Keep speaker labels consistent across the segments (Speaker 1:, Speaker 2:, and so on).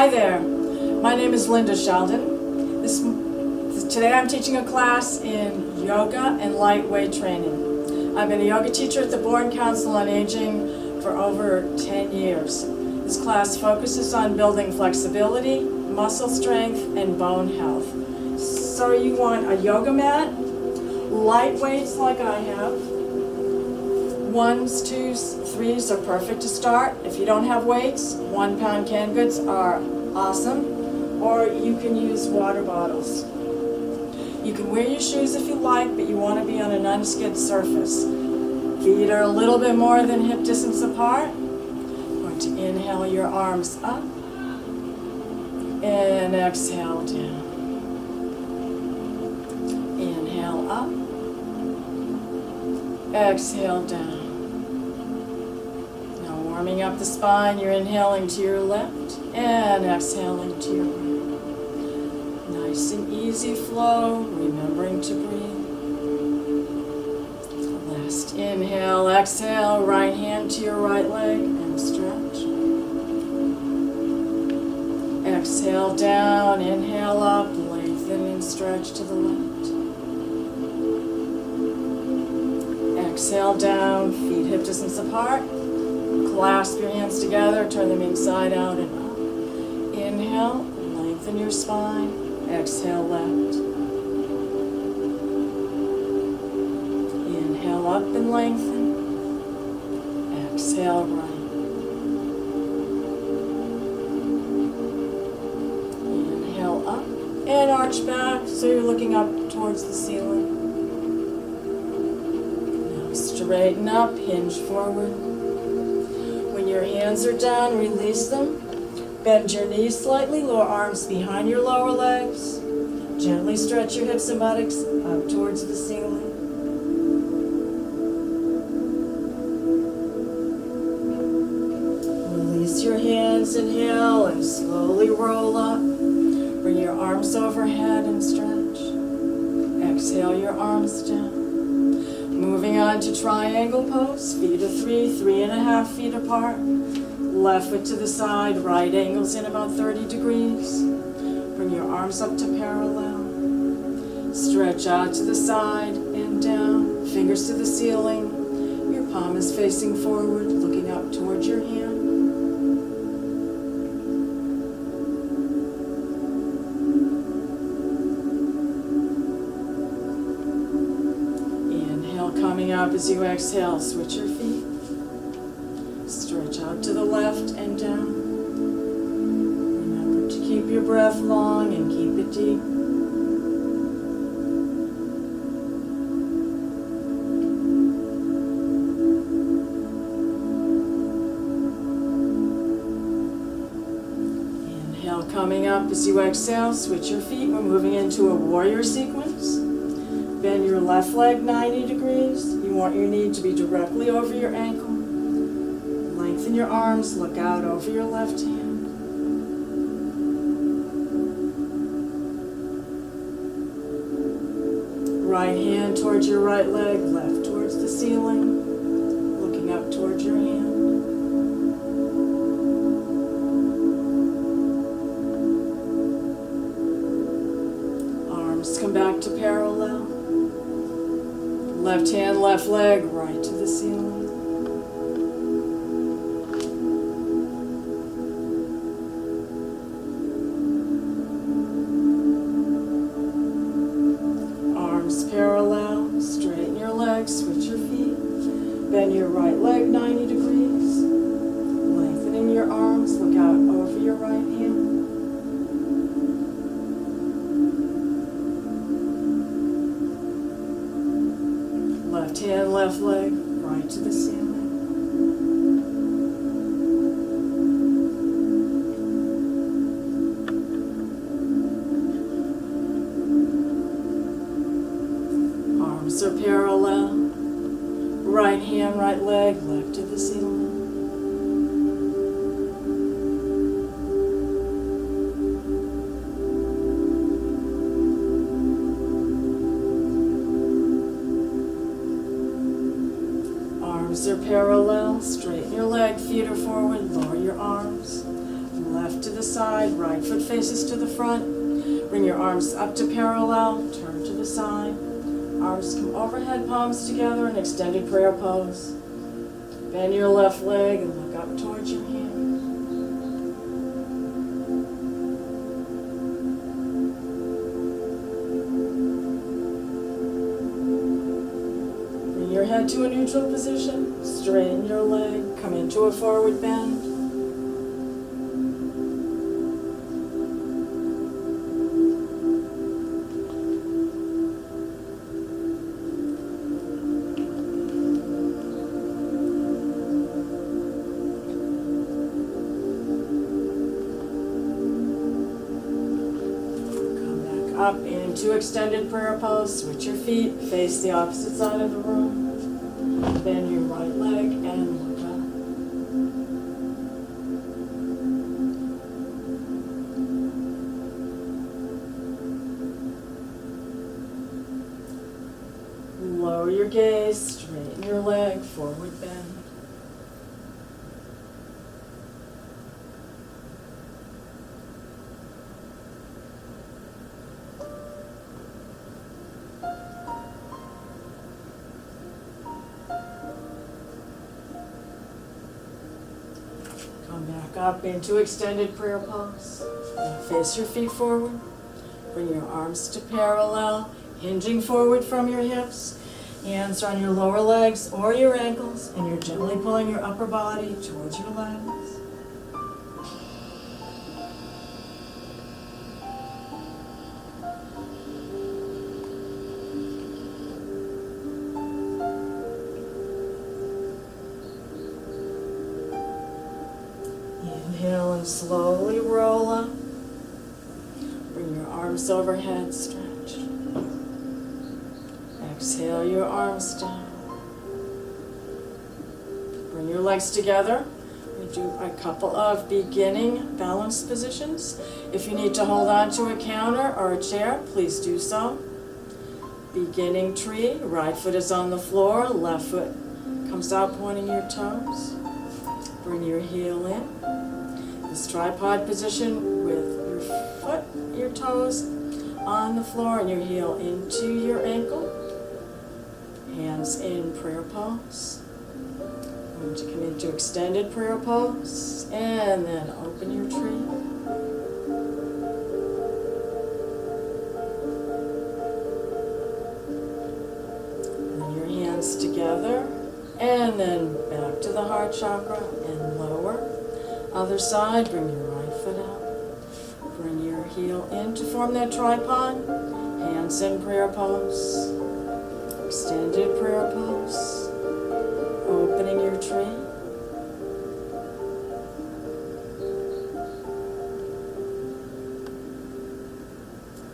Speaker 1: Hi there, my name is Linda Sheldon. Today I'm teaching a class in yoga and lightweight training. I've been a yoga teacher at the Bourne Council on Aging for over 10 years. This class focuses on building flexibility, muscle strength, and bone health. So you want a yoga mat, light weights like I have. 1s, 2s, 3s are perfect to start. If you don't have weights, 1 pound canned goods are awesome, or you can use water bottles. You can wear your shoes if you like, but you want to be on an unskid surface. Feet are a little bit more than hip distance apart. You're going to inhale your arms up and exhale down. Inhale up, exhale down. Warming up the spine, you're inhaling to your left and exhaling to your right. Nice and easy flow, remembering to breathe. Last inhale, exhale, right hand to your right leg and stretch. Exhale down, inhale up, lengthen and stretch to the left. Exhale down, feet hip distance apart. Clasp your hands together, turn them inside out and up. Inhale, lengthen your spine. Exhale, left. Inhale up and lengthen. Exhale, right. Inhale up and arch back so you're looking up towards the ceiling. Now straighten up, hinge forward. When your hands are down, release them. Bend your knees slightly, lower arms behind your lower legs. Gently stretch your hips and buttocks up towards the ceiling. Release your hands, inhale, and slowly roll up. Bring your arms overhead and stretch. Exhale your arms down. Moving on to triangle pose, feet are 3.5 feet apart. Left foot to the side, right ankles in about 30 degrees. Bring your arms up to parallel. Stretch out to the side and down, fingers to the ceiling. Your palm is facing forward, looking up towards your hand. Coming up as you exhale, switch your feet. Stretch out to the left and down. Remember to keep your breath long and keep it deep. Inhale, coming up as you exhale, switch your feet. We're moving into a warrior sequence. Bend your left leg 90 degrees. You want your knee to be directly over your ankle. Lengthen your arms, look out over your left hand. Right hand towards your right leg, left towards the ceiling, looking up towards your hand. Arms come back to parallel. Left hand, left leg, right to the ceiling. Arms parallel, straighten your legs, switch your feet. Bend your right leg 90 degrees. Lengthening your arms, look out over your right hand. Left hand, left leg, right to the ceiling. Arms are parallel. Right hand, right leg, left to the ceiling. Arms are parallel, straighten your leg, feet are forward, lower your arms. left to the side, right foot faces to the front. Bring your arms up to parallel, turn to the side. Arms come overhead, palms together in extended prayer pose. Bend your left leg and look up towards your hand. Bring your head to a neutral position. Straighten your leg. Come into a forward bend. Up into extended prayer pose. Switch your feet. Face the opposite side of the room. Bend your right leg and look up. Lower your gaze. Straighten your leg. Forward bend. Come back up into extended prayer pose. Now face your feet forward. Bring your arms to parallel, hinging forward from your hips. Hands are on your lower legs or your ankles, and you're gently pulling your upper body towards your legs. Inhale and slowly roll up. Bring your arms overhead, stretch. Exhale your arms down. Bring your legs together. We do a couple of beginning balance positions. If you need to hold on to a counter or a chair, please do so. Beginning tree, right foot is on the floor, left foot comes out pointing your toes. Bring your heel in. This tripod position with your foot, your toes on the floor and your heel into your ankle. Hands in prayer pose. Going to come into extended prayer pose and then open your tree. Bring your hands together and then back to the heart chakra and lower. Other side, bring your right foot out. Bring your heel in to form that tripod. Hands in prayer pose. Extended prayer pose. Opening your tree.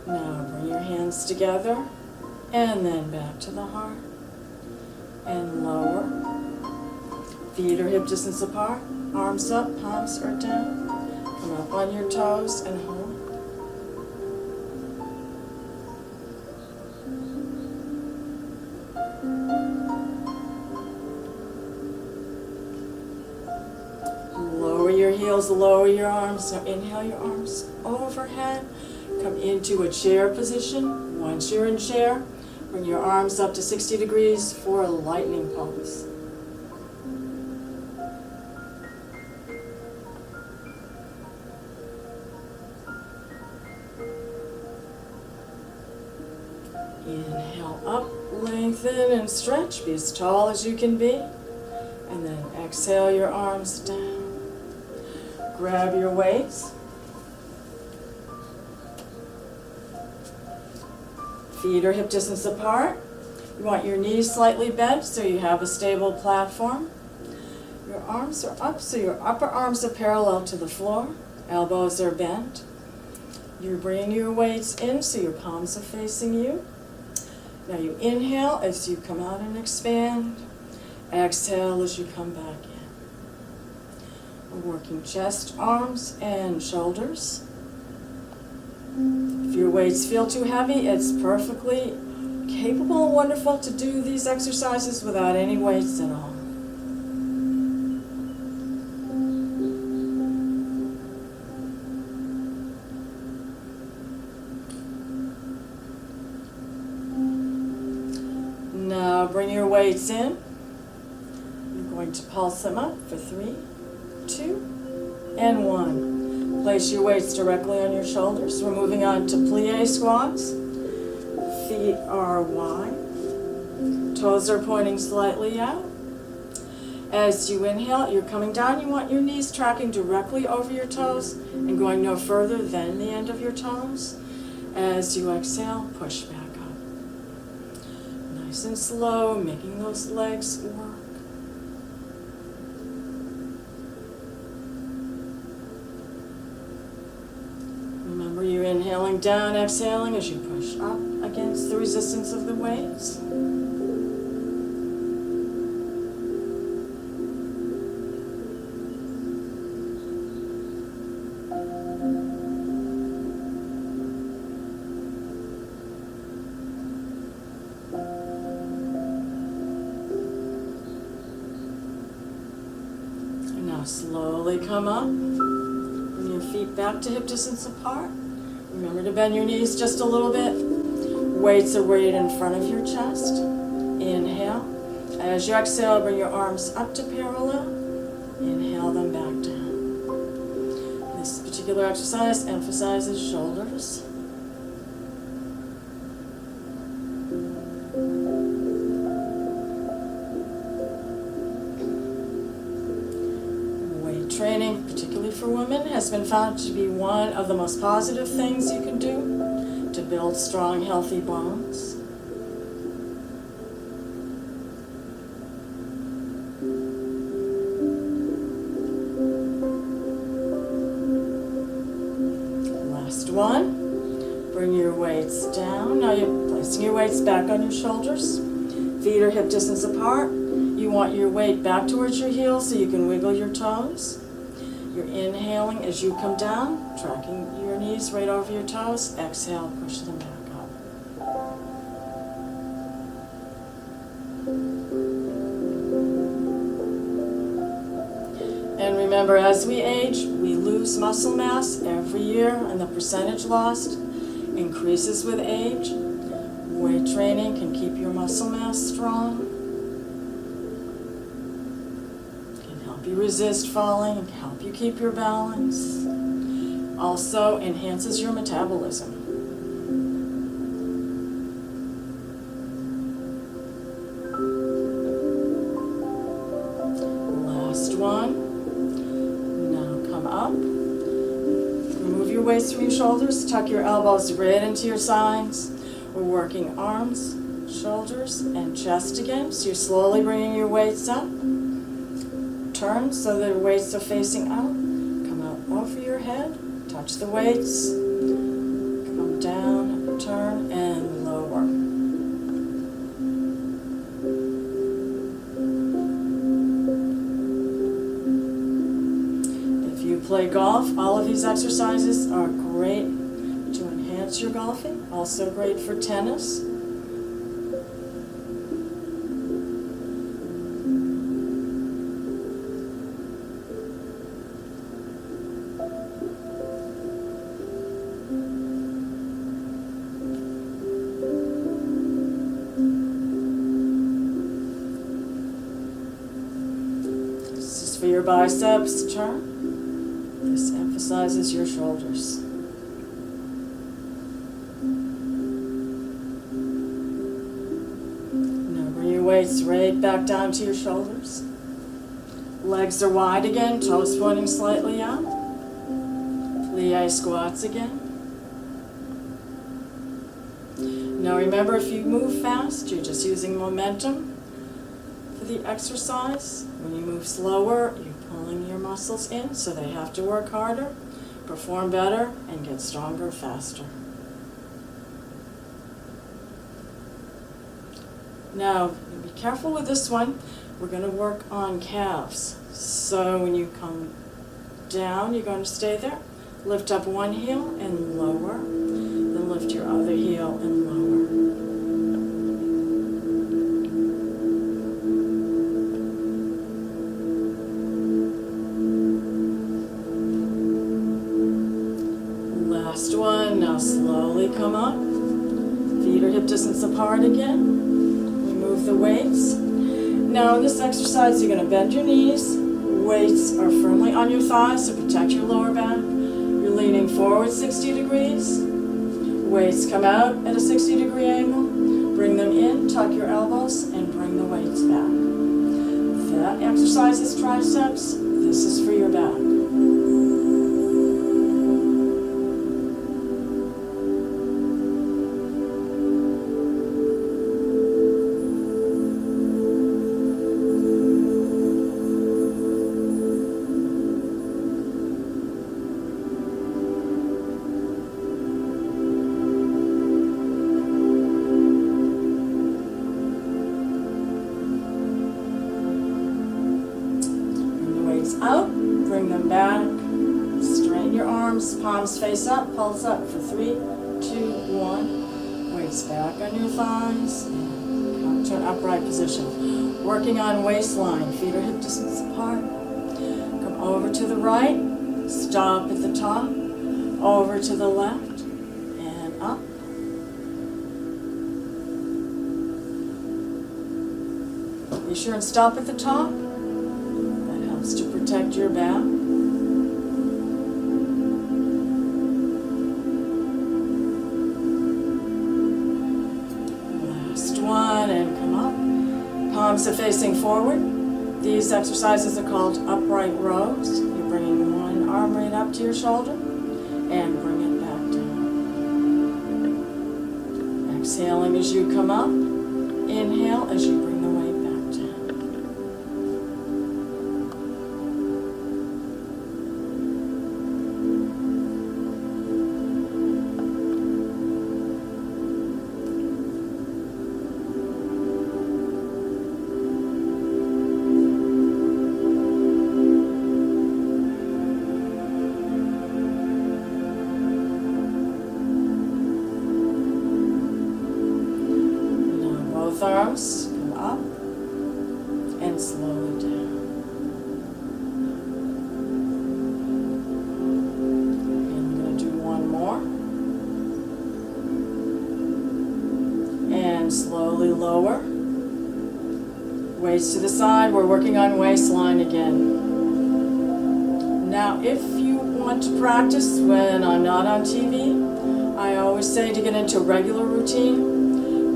Speaker 1: Now bring your hands together and then back to the heart. And lower. Feet are hip distance apart. Arms up, palms are down. Come up on your toes and hold. Lower your heels, lower your arms. Now inhale your arms overhead. Come into a chair position. Once you're in chair, bring your arms up to 60 degrees for a lightning pose. Inhale up, lengthen and stretch. Be as tall as you can be. And then exhale your arms down. Grab your weights. Feet are hip distance apart. You want your knees slightly bent so you have a stable platform. Your arms are up so your upper arms are parallel to the floor. Elbows are bent. You're bringing your weights in so your palms are facing you. Now you inhale as you come out and expand. Exhale as you come back in. We're working chest, arms, and shoulders. If your weights feel too heavy, it's perfectly capable and wonderful to do these exercises without any weights at all. weights in. You're going to pulse them up for 3, 2, and 1. Place your weights directly on your shoulders. We're moving on to plie squats. Feet are wide. Toes are pointing slightly out. As you inhale, you're coming down. You want your knees tracking directly over your toes and going no further than the end of your toes. As you exhale, push back up. Nice and slow, making those legs work. Remember, you're inhaling down, exhaling as you push up against the resistance of the weights. Now slowly come up. Bring your feet back to hip distance apart. Remember to bend your knees just a little bit. Weights are weighted in front of your chest. Inhale. As you exhale, bring your arms up to parallel. Inhale them back down. This particular exercise emphasizes shoulders. Training, particularly for women, has been found to be one of the most positive things you can do to build strong, healthy bones. Last one. Bring your weights down. Now you're placing your weights back on your shoulders. Feet are hip distance apart. You want your weight back towards your heels so you can wiggle your toes. You're inhaling as you come down, tracking your knees right over your toes. Exhale, push them back up. And remember, as we age, we lose muscle mass every year, and the percentage lost increases with age. Weight training can keep your muscle mass strong. You resist falling and help you keep your balance. Also enhances your metabolism. Last one. Now come up. Remove your weights from your shoulders. Tuck your elbows right into your sides. We're working arms, shoulders, and chest again. So you're slowly bringing your weights up. Turn so the weights are facing out. Come out over your head. Touch the weights. Come down, turn, and lower. If you play golf, all of these exercises are great to enhance your golfing. Also great for tennis. For your biceps, turn. This emphasizes your shoulders. Now bring your weights right back down to your shoulders. Legs are wide again, toes pointing slightly out. Plie squats again. Now remember, if you move fast, you're just using momentum for the exercise. When you move slower, you're pulling your muscles in, so they have to work harder, perform better, and get stronger faster. Now, be careful with this one. We're going to work on calves. So when you come down, you're going to stay there. Lift up one heel and lower. Then lift your other heel and lower. Last one. Now slowly come up. Feet are hip distance apart again. Remove the weights. Now in this exercise, you're going to bend your knees. Weights are firmly on your thighs to protect your lower back. You're leaning forward 60 degrees. Weights come out at a 60-degree angle. Bring them in, tuck your elbows, and bring the weights back. That exercises triceps. This is for your back. Out, bring them back, straighten your arms, palms face up, pulse up for 3, 2, 1. Weights back on your thighs, and come to an upright position. Working on waistline, feet are hip distance apart. Come over to the right, stop at the top, over to the left, and up. Be sure and stop at the top. To protect your back. Last one, and come up. Palms are facing forward. These exercises are called upright rows. You're bringing one arm right up to your shoulder and bring it back down. Exhaling as you come up. Inhale as you bring the weight back down. Arms come up and slowly down. And I'm going to do one more. And slowly lower. Weights to the side. We're working on waistline again. Now, if you want to practice when I'm not on TV, I always say to get into a regular routine.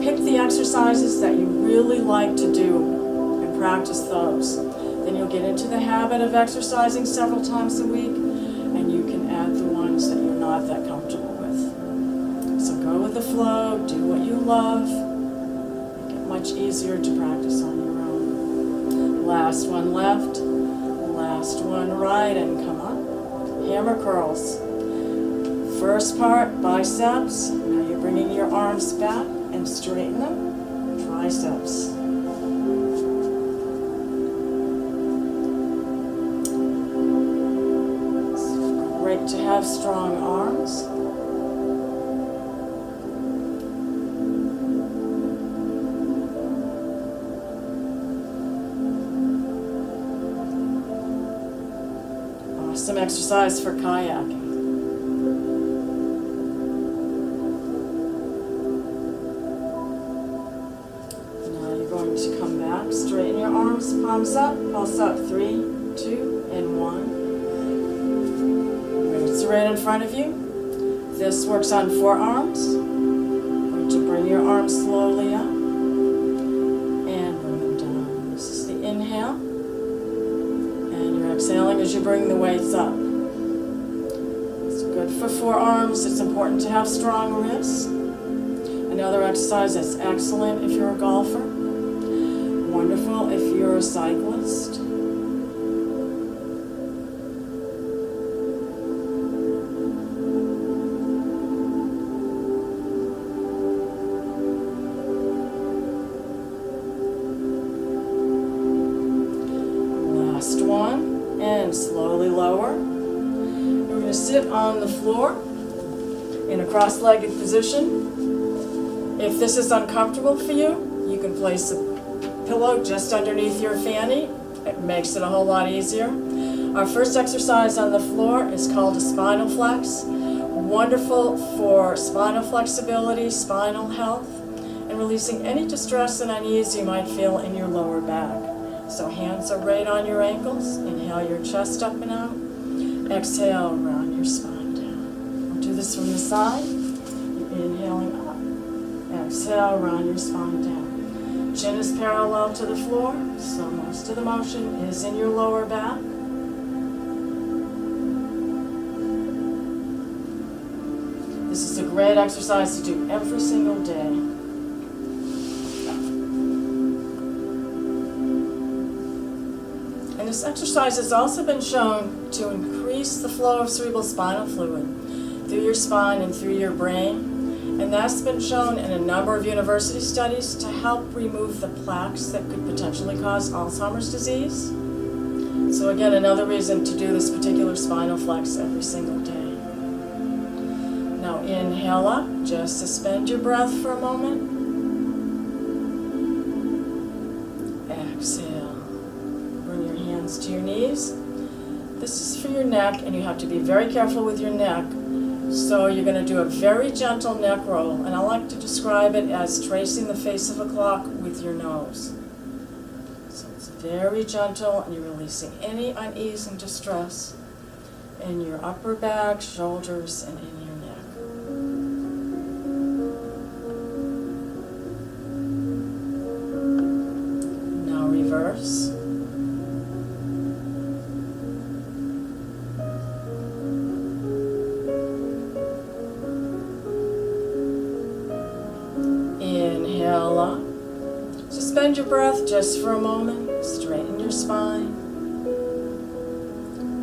Speaker 1: Pick the exercises that you really like to do and practice those. Then you'll get into the habit of exercising several times a week, and you can add the ones that you're not that comfortable with. So go with the flow, do what you love, make it much easier to practice on your own. Last one left, last one right, and come up. Hammer curls. First part, biceps. Now you're bringing your arms back and straighten them, triceps. It's great to have strong arms. Awesome exercise for kayaking. To come back, straighten your arms, palms up, pulse up, 3, 2, and 1. Weights right in front of you. This works on forearms. Going to bring your arms slowly up and bring them down. This is the inhale, and you're exhaling as you bring the weights up. It's good for forearms. It's important to have strong wrists. Another exercise that's excellent if you're a golfer. Wonderful if you're a cyclist. Last one, and slowly lower. We're going to sit on the floor in a cross-legged position. If this is uncomfortable for you, you can place a pillow just underneath your fanny. It makes it a whole lot easier. Our first exercise on the floor is called a spinal flex. Wonderful for spinal flexibility, spinal health. And releasing any distress and unease you might feel in your lower back. So hands are right on your ankles. Inhale your chest up and out. Exhale, round your spine down. We'll do this from the side. You're inhaling up. Exhale, round your spine down. Chin is parallel to the floor, so most of the motion is in your lower back. This is a great exercise to do every single day. And this exercise has also been shown to increase the flow of cerebral spinal fluid through your spine and through your brain. And that's been shown in a number of university studies to help remove the plaques that could potentially cause Alzheimer's disease. So again, another reason to do this particular spinal flex every single day. Now inhale up, just suspend your breath for a moment. Exhale, bring your hands to your knees. This is for your neck, and you have to be very careful with your neck. So you're going to do a very gentle neck roll, and I like to describe it as tracing the face of a clock with your nose. So it's very gentle, and you're releasing any unease and distress in your upper back, shoulders, and in your neck. Now reverse. Inhale up. Suspend your breath just for a moment. Straighten your spine.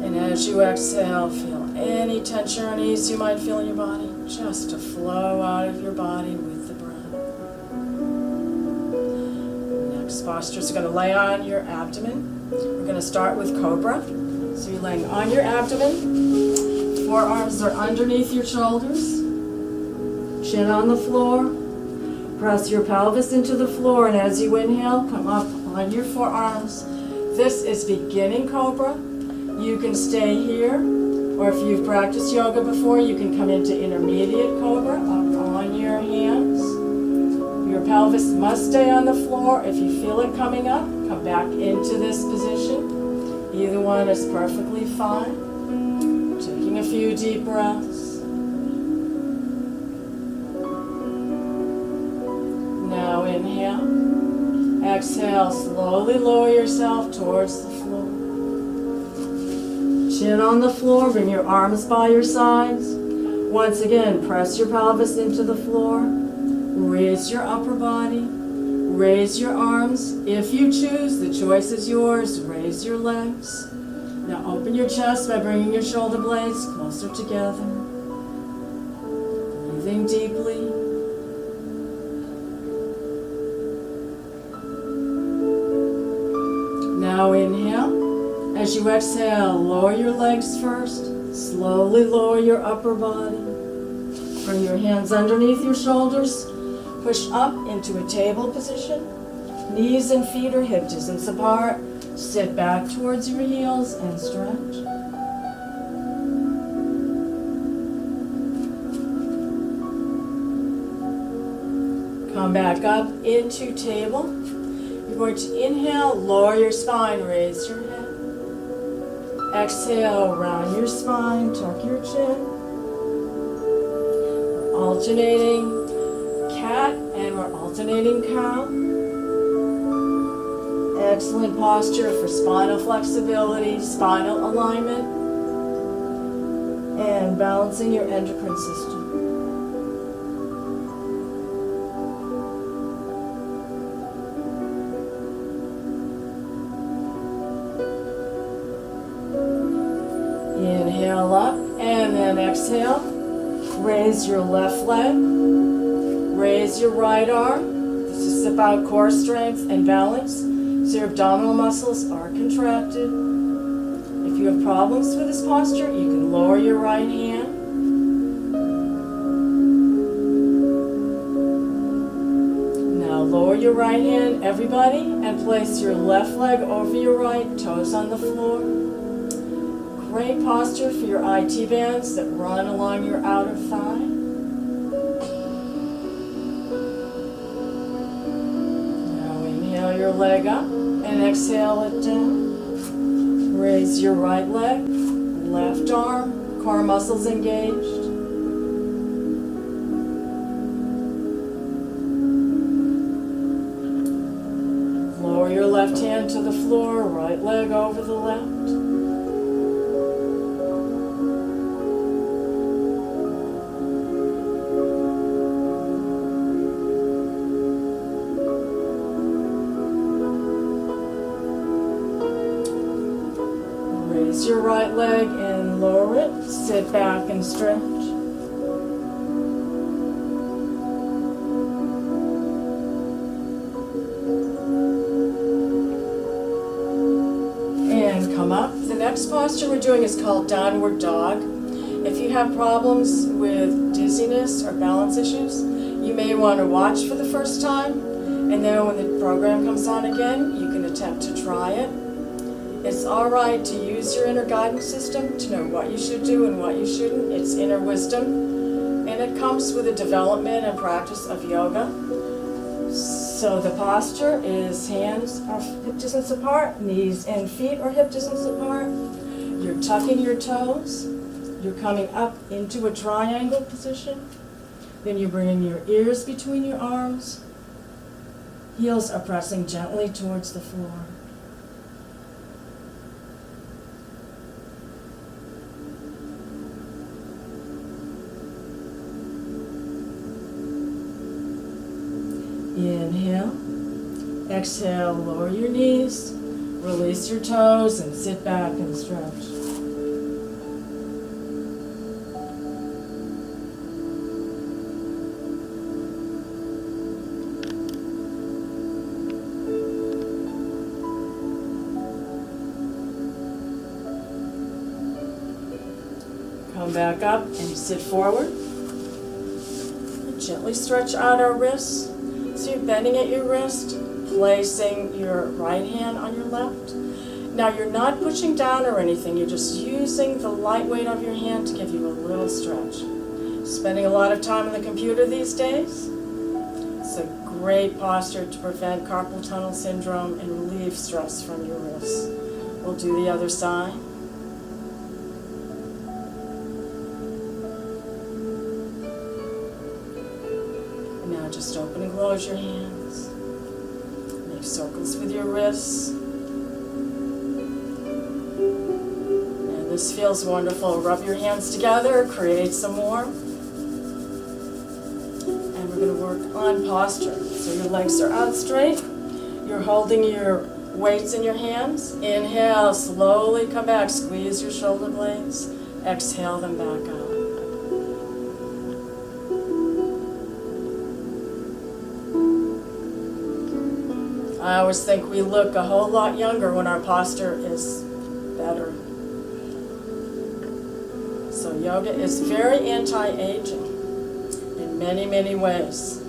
Speaker 1: And as you exhale, feel any tension or unease you might feel in your body just to flow out of your body with the breath. Next posture is going to lay on your abdomen. We're going to start with Cobra. So you're laying on your abdomen. Forearms are underneath your shoulders. Chin on the floor. Press your pelvis into the floor, and as you inhale, come up on your forearms. This is beginning Cobra. You can stay here, or if you've practiced yoga before, you can come into intermediate Cobra, up on your hands. Your pelvis must stay on the floor. If you feel it coming up, come back into this position. Either one is perfectly fine. Taking a few deep breaths. Now inhale. Exhale, slowly lower yourself towards the floor. Chin on the floor, bring your arms by your sides. Once again, press your pelvis into the floor. Raise your upper body. Raise your arms. If you choose, the choice is yours. Raise your legs. Now open your chest by bringing your shoulder blades closer together. Breathing deeply. Now inhale. As you exhale, lower your legs first. Slowly lower your upper body. Bring your hands underneath your shoulders. Push up into a table position. Knees and feet are hip distance apart. Sit back towards your heels and stretch. Come back up into table. You're going to inhale, lower your spine, raise your head. Exhale, round your spine, tuck your chin. We're alternating cat and we're alternating cow. Excellent posture for spinal flexibility, spinal alignment, and balancing your endocrine system. Inhale up and then exhale. Raise your left leg. Raise your right arm. This is about core strength and balance. So your abdominal muscles are contracted. If you have problems with this posture, you can lower your right hand. Now lower your right hand, everybody, and place your left leg over your right, toes on the floor. Great posture for your IT bands that run along your outer thigh. your leg up and exhale it down. Raise your right leg, left arm, core muscles engaged. Lower your left hand to the floor, right leg over the left. Raise your right leg and lower it. Sit back and stretch. And come up. The next posture we're doing is called downward dog. If you have problems with dizziness or balance issues, you may want to watch for the first time, and then when the program comes on again, you can attempt to try it. It's all right to use your inner guidance system to know what you should do and what you shouldn't. It's inner wisdom, and it comes with the development and practice of yoga. So the posture is hands are hip distance apart, knees and feet are hip distance apart. You're tucking your toes. You're coming up into a triangle position. Then you're bringing your ears between your arms. Heels are pressing gently towards the floor. Inhale, exhale, lower your knees, release your toes and sit back and stretch. Come back up and sit forward. Gently stretch out our wrists. So you're bending at your wrist, placing your right hand on your left. Now you're not pushing down or anything, you're just using the light weight of your hand to give you a little stretch. Spending a lot of time on the computer these days? It's a great posture to prevent carpal tunnel syndrome and relieve stress from your wrists. We'll do the other side. Just open and close your hands. Make circles with your wrists. And this feels wonderful. Rub your hands together, create some warmth. And we're going to work on posture. So your legs are out straight. You're holding your weights in your hands. Inhale, slowly come back. Squeeze your shoulder blades. Exhale them back out. I always think we look a whole lot younger when our posture is better. So yoga is very anti-aging in many, many ways.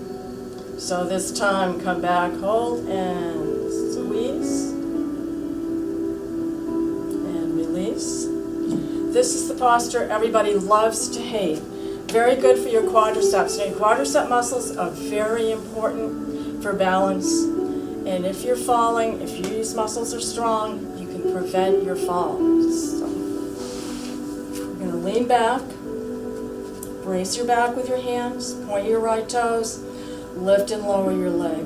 Speaker 1: So this time, come back, hold, and squeeze. And release. This is the posture everybody loves to hate. Very good for your quadriceps. Now, your quadricep muscles are very important for balance. And if you're falling, if your muscles are strong, you can prevent your fall. So, you're going to lean back, brace your back with your hands, point your right toes, lift and lower your leg.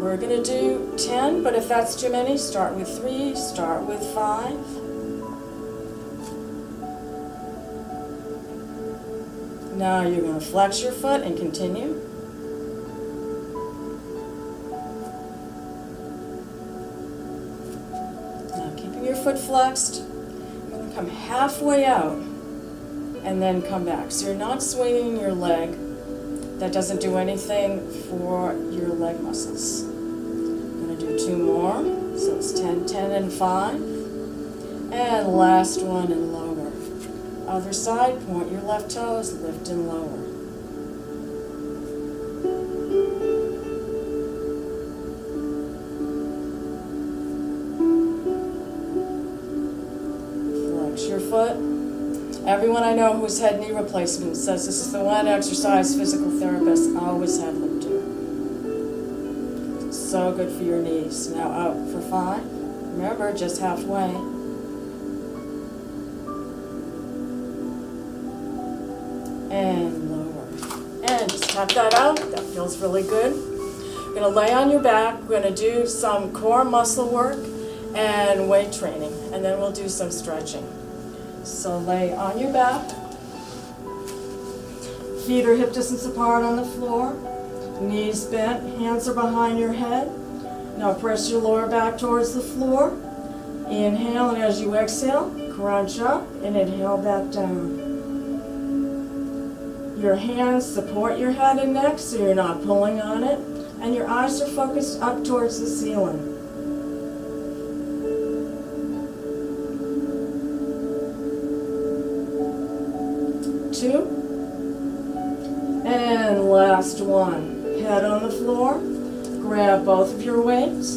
Speaker 1: We're going to do 10, but if that's too many, start with 3, start with 5. Now you're going to flex your foot and continue. Your foot flexed, you're going to come halfway out and then come back. So you're not swinging your leg. That doesn't do anything for your leg muscles. I'm going to do 2 more. So it's 10, 10, and 5. And last one and lower. Other side, point your left toes, lift and lower. Your foot. Everyone I know who's had knee replacements says this is the one exercise physical therapists always have them do. so good for your knees. Now out for 5. Remember, just halfway. And lower. And just tap that out. That feels really good. You're going to lay on your back. We're going to do some core muscle work and weight training. And then we'll do some stretching. So lay on your back. Feet are hip distance apart on the floor. Knees bent, hands are behind your head. Now press your lower back towards the floor. Inhale, and as you exhale, crunch up and inhale back down. Your hands support your head and neck so you're not pulling on it, and your eyes are focused up towards the ceiling. 2. And last one. Head on the floor. Grab both of your weights.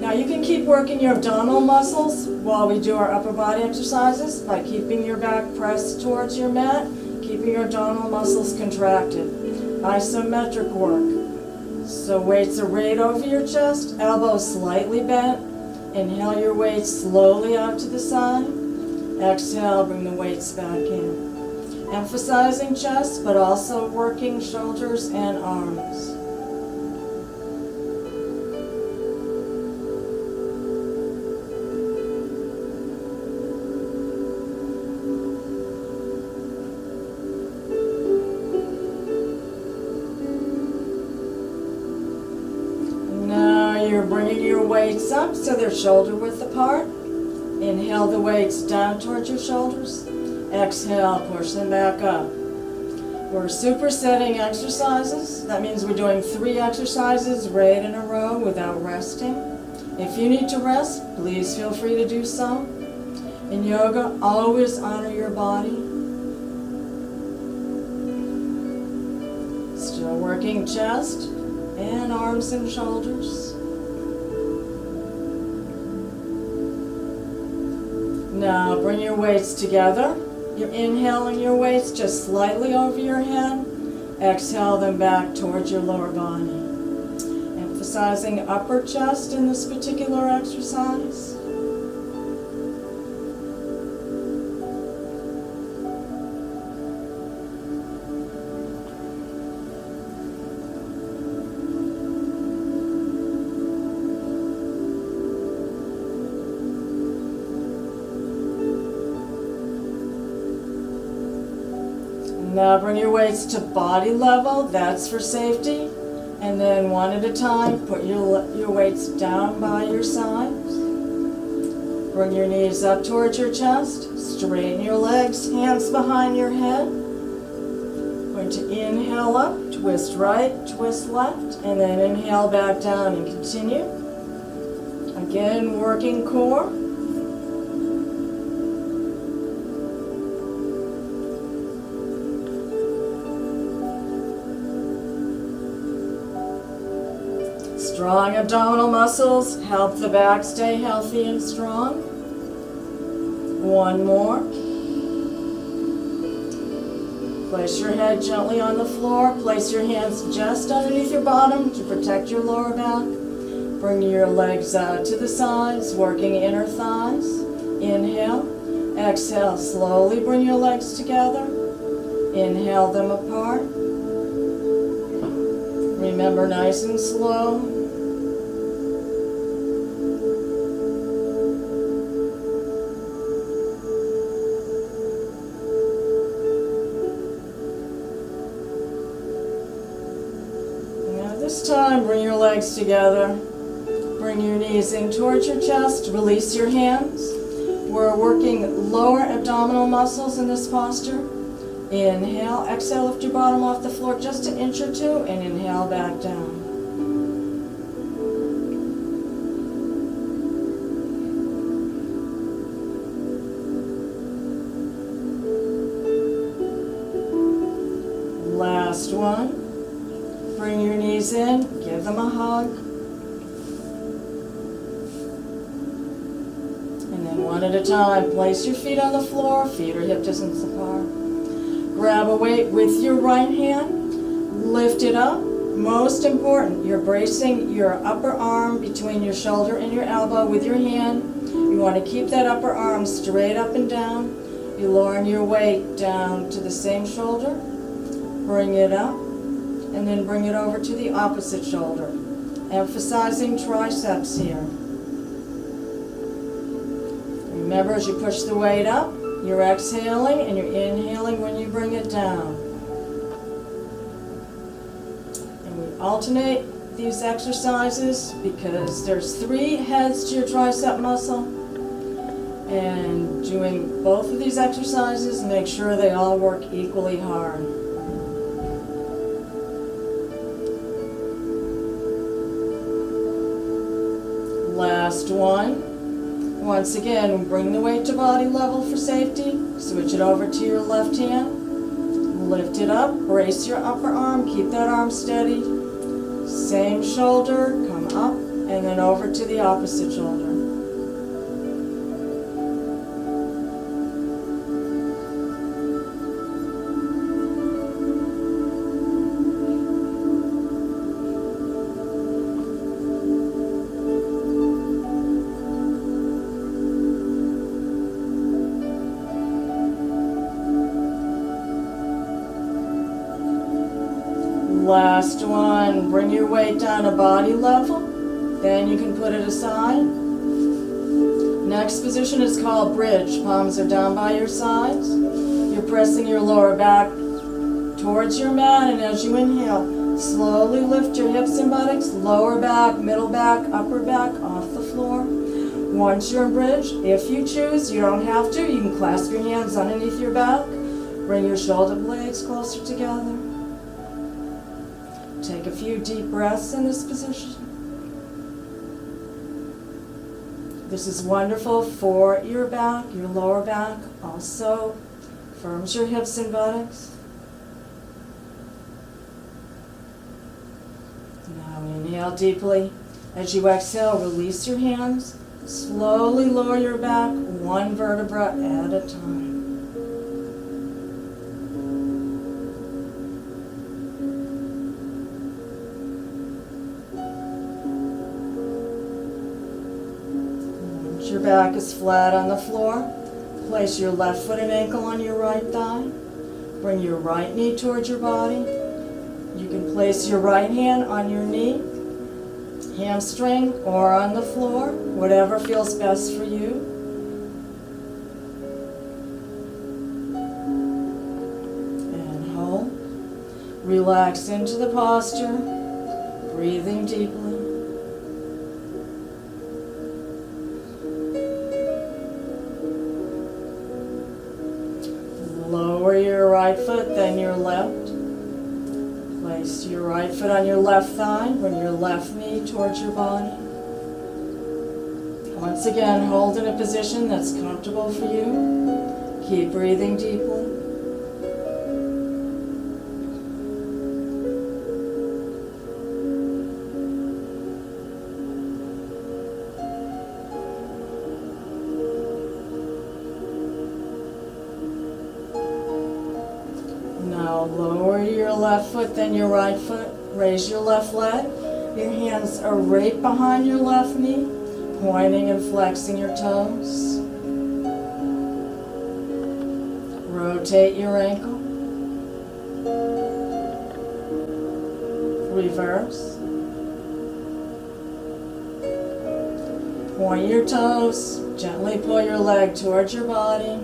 Speaker 1: Now you can keep working your abdominal muscles while we do our upper body exercises by keeping your back pressed towards your mat, keeping your abdominal muscles contracted. Isometric work. So weights are right over your chest, elbows slightly bent. Inhale your weights slowly out to the side. Exhale, bring the weights back in. Emphasizing chest, but also working shoulders and arms. Now you're bringing your weights up so they're shoulder width apart. Inhale the weights down towards your shoulders. Exhale, push them back up. We're supersetting exercises. That means we're doing 3 exercises right in a row without resting. If you need to rest, please feel free to do so. In yoga, always honor your body. Still working chest and arms and shoulders. Now bring your weights together. You're inhaling your weights just slightly over your head. Exhale them back towards your lower body. Emphasizing upper chest in this particular exercise. Now bring your weights to body level, that's for safety. And then one at a time, put your weights down by your sides. Bring your knees up towards your chest. Straighten your legs, hands behind your head. Going to inhale up, twist right, twist left, and then inhale back down and continue. Again, working core. Strong abdominal muscles help the back stay healthy and strong. One more. Place your head gently on the floor. Place your hands just underneath your bottom to protect your lower back. Bring your legs out to the sides, working inner thighs. Inhale. Exhale. Slowly bring your legs together. Inhale them apart. Remember, nice and slow. This time, bring your legs together. Bring your knees in towards your chest. Release your hands. We're working lower abdominal muscles in this posture. Inhale. Exhale, lift your bottom off the floor just an inch or 2, and inhale back down. Last one. Bring your knees in, give them a hug. And then one at a time, place your feet on the floor, feet are hip distance apart. Grab a weight with your right hand, lift it up, Most important, you're bracing your upper arm between your shoulder and your elbow with your hand. You want to keep that upper arm straight up and down. You're lowering your weight down to the same shoulder. Bring it up, and then bring it over to the opposite shoulder. Emphasizing triceps here. Remember, as you push the weight up, you're exhaling and you're inhaling when you bring it down. And we alternate these exercises because there's 3 heads to your tricep muscle. And doing both of these exercises, make sure they all work equally hard. Last one. Once again, bring the weight to body level for safety. Switch it over to your left hand. Lift it up, brace your upper arm, keep that arm steady. Same shoulder, come up, and then over to the opposite shoulder. Last one, bring your weight down to body level, then you can put it aside. Next position is called bridge. Palms are down by your sides. You're pressing your lower back towards your mat, and as you inhale, slowly lift your hips and buttocks, lower back, middle back, upper back off the floor. Once you're in bridge, if you choose, you don't have to, you can clasp your hands underneath your back, bring your shoulder blades closer together. Take a few deep breaths in this position. This is wonderful for your back, your lower back. Also firms your hips and buttocks. Now inhale deeply. As you exhale, release your hands. Slowly lower your back, one vertebra at a time. Your back is flat on the floor. Place your left foot and ankle on your right thigh. Bring your right knee towards your body. You can place your right hand on your knee, hamstring, or on the floor, whatever feels best for you. And hold. Relax into the posture, breathing deeply. Lower your right foot, then your left. Place your right foot on your left thigh. Bring your left knee towards your body. Once again, hold in a position that's comfortable for you. Keep breathing deeply. Now lower your left foot, then your right foot. Raise your left leg. Your hands are right behind your left knee, pointing and flexing your toes. Rotate your ankle. Reverse. Point your toes. Gently pull your leg towards your body,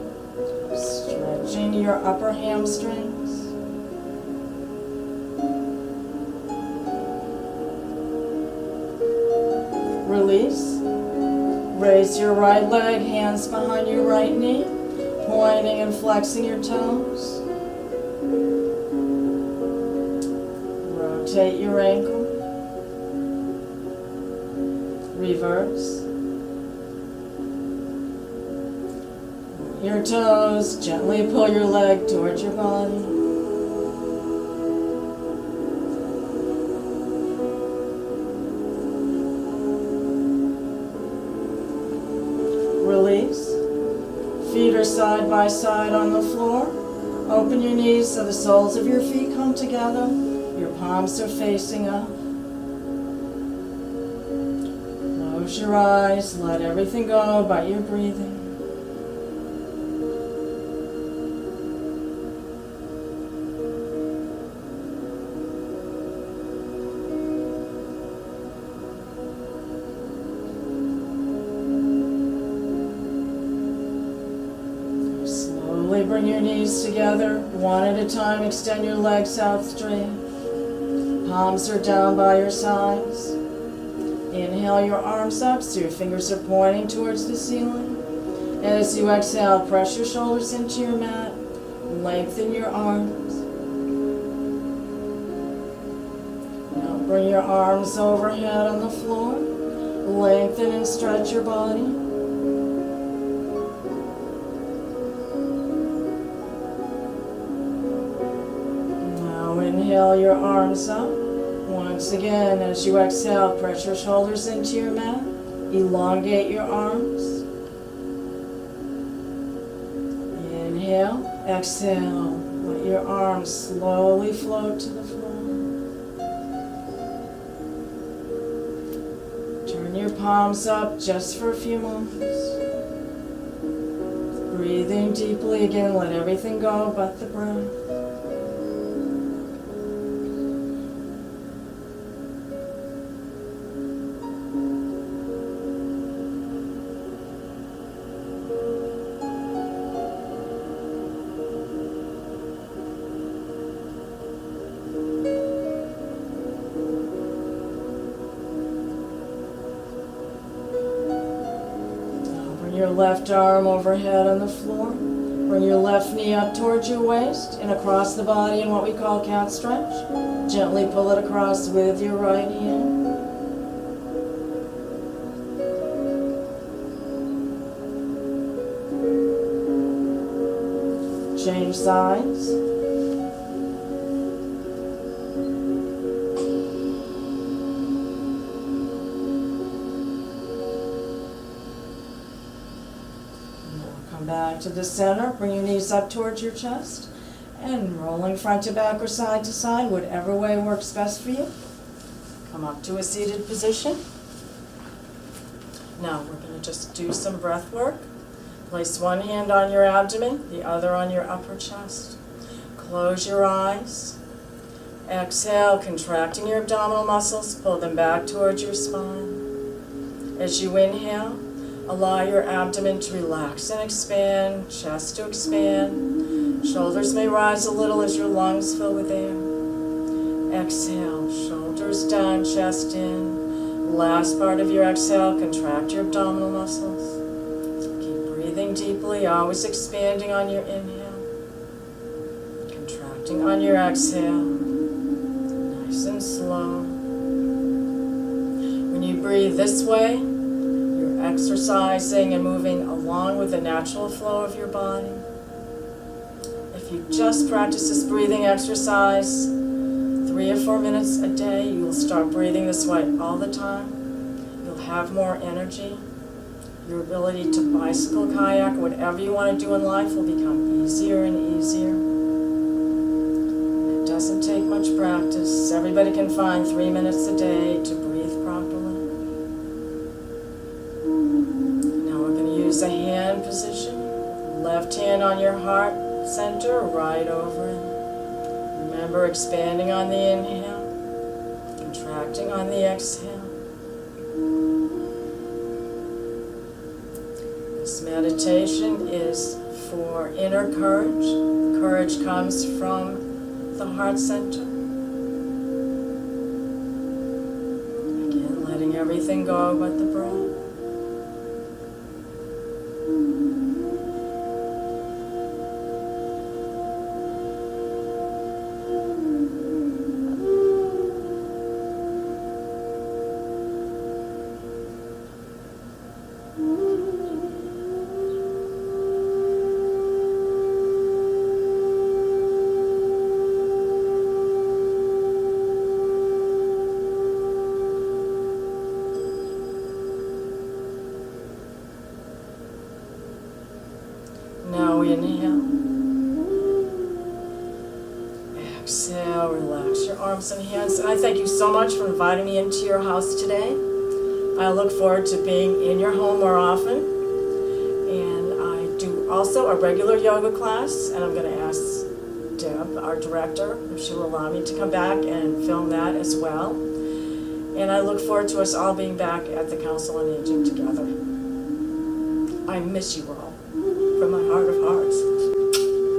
Speaker 1: stretching your upper hamstrings. Release. Raise your right leg, hands behind your right knee, pointing and flexing your toes. Rotate your ankle. Reverse. Your toes, gently pull your leg towards your body. Release. Feet are side by side on the floor. Open your knees so the soles of your feet come together. Your palms are facing up. Close your eyes, let everything go but your breathing. Slowly bring your knees together, one at a time. Extend your legs out straight. Palms are down by your sides. Inhale your arms up so your fingers are pointing towards the ceiling. And as you exhale, press your shoulders into your mat. Lengthen your arms. Now bring your arms overhead on the floor. Lengthen and stretch your body. Inhale your arms up. Once again, as you exhale, press your shoulders into your mat. Elongate your arms. Inhale, exhale. Let your arms slowly float to the floor. Turn your palms up just for a few moments. Breathing deeply again, let everything go but the breath. Your left arm overhead on the floor. Bring your left knee up towards your waist and across the body in what we call cat stretch. Gently pull it across with your right hand. Change sides. Back to the center, bring your knees up towards your chest, and rolling front to back or side to side, whatever way works best for you. Come up to a seated position. Now we're going to just do some breath work. Place one hand on your abdomen, the other on your upper chest. Close your eyes. Exhale, contracting your abdominal muscles, pull them back towards your spine. As you inhale, allow your abdomen to relax and expand, chest to expand. Shoulders may rise a little as your lungs fill with air. Exhale, shoulders down, chest in. Last part of your exhale, contract your abdominal muscles. Keep breathing deeply, always expanding on your inhale. Contracting on your exhale. Nice and slow. When you breathe this way, exercising and moving along with the natural flow of your body. If you just practice this breathing exercise 3 or 4 minutes a day, you will start breathing this way all the time. You'll have more energy. Your ability to bicycle, kayak, whatever you want to do in life will become easier and easier. It doesn't take much practice. Everybody can find 3 minutes a day to breathe properly. A hand position, left hand on your heart center, right over it. Remember, expanding on the inhale, contracting on the exhale. This meditation is for inner courage. Courage comes from the heart center. Again, letting everything go but the breath. Now inhale. Exhale, relax your arms Thompson Hanson. I thank you so much for inviting me into your house today. I look forward to being in your home more often. And I do also a regular yoga class, and I'm going to ask Deb, our director, if she will allow me to come back and film that as well. And I look forward to us all being back at the Council on Aging together. I miss you all from my heart of hearts.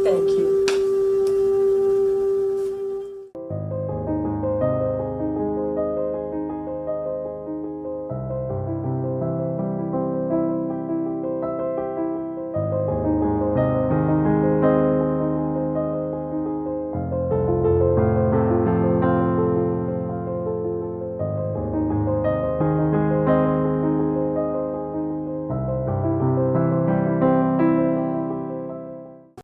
Speaker 1: Thank you.